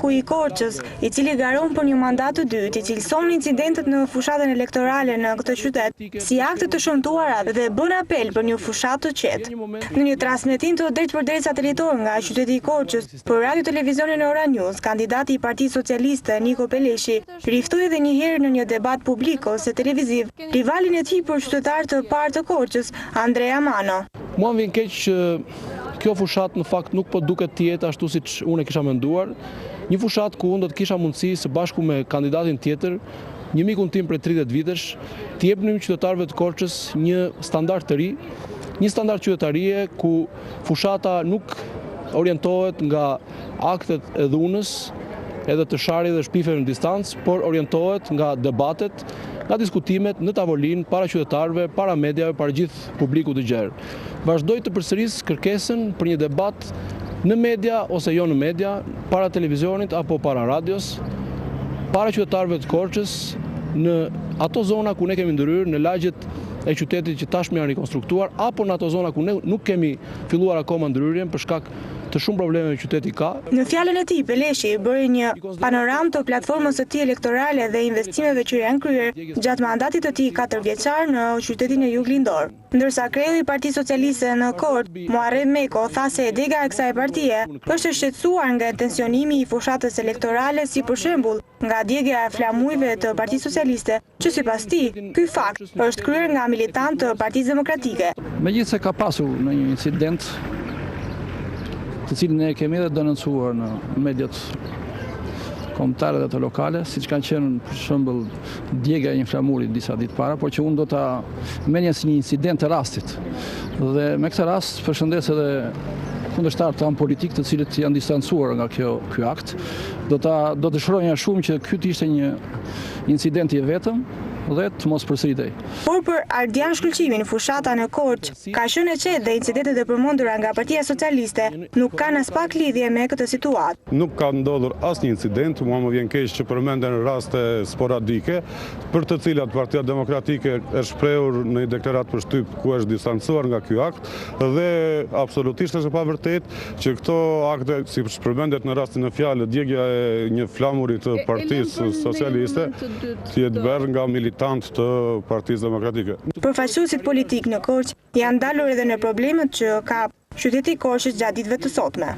ku i Korçës, i cili garon për një mandat të dytë, i cilëson incidentet në fushatën elektorale në këtë qytet si akte të shëmtuara dhe bën apel për një fushatë të qetë. Në një transmetim të drejtpërdrejtë satelitor nga qyteti i Korçës për Radio Televizionin Ora News, kandidati i Partisë Socialiste Niko Peleshi riftoi edhe një herë në një debat publik ose televiziv rivalin e tij për qytetar të parë të Korçës, Andrea Mano. Mua më vjen keq që kjo fushat në fakt nuk po duket të jetë ashtu siç unë e kisha menduar. Një fushat ku unë do të kisha mundësi së bashku me kandidatin tjetër, një mikun tim prej 30 vitesh, të jepnim qytetarëve të Korçës një standard të ri, një standard qytetarie ku fushata nuk orientohet nga aktet e dhunës, edhe të sharje dhe shpifeve në distancë, por orientohet nga debatet, nga diskutimet në tavolinë para qytetarëve, para mediave, para gjithë publikut të gjerë. Vazhdoj të përsëris kërkesën për një debat në media ose jo në media, para televizionit apo para radios, para qytetarëve të Korçës, në ato zona ku ne kemi ndryrë, në lagjet e qytetit që tashmë janë rikonstruktuar, apo në ato zona ku ne nuk kemi filluar akoma ndryrjen për shkak të shumë probleme që qyteti ka. Në fjalën e tij, Peleshi bëri një panoramë të platformës së tij elektorale dhe investimeve që janë kryer gjatë mandatit të tij 4 vjeçar në qytetin e Juglindor. Ndërsa kreu i Partisë Socialiste në Korçë, Muharrem Meko, tha se e dega e kësaj partie është e shqetësuar nga intensionimi i fushatës elektorale, si për shembull nga djegja e flamujve të Partisë Socialiste, që sipas tij, ky fakt është kryer nga militantë të Partisë Demokratike. Megjithëse ka pasur në një incident të cilin ne kemi edhe denoncuar në mediat kombëtare dhe të lokale, siç kanë qenë për shembull djegja e një flamuri disa ditë para, por që unë do ta menja si një incident të rastit. Dhe me këtë rast përshëndes edhe kundërshtar tan politik të cilët janë distancuar nga ky akt. Do të shëronja shumë që ky të ishte një incident i vetëm dhe të mos përsëritej. Por për Ardian Shkëlqimin, fushata në Korçë ka qenë e qetë dhe incidentet e përmendura nga Partia Socialiste nuk kanë as pak lidhje me këtë situatë. Nuk ka ndodhur asnjë incident, mua më vjen keq që përmenden raste sporadike, për të cilat Partia Demokratike është shprehur në një deklaratë për shtyp ku është distancuar nga ky akt dhe absolutisht është e pavërtetë që këto akte, si përmendet në rastin e fjalë, djegja e një flamuri të Partisë Socialiste, të jetë bërë nga militantë të Partisë Demokratike. Përfaqësuesit politik në Korçë janë dalur edhe në problemet që ka qyteti i Korçës gjatë ditëve të sotme.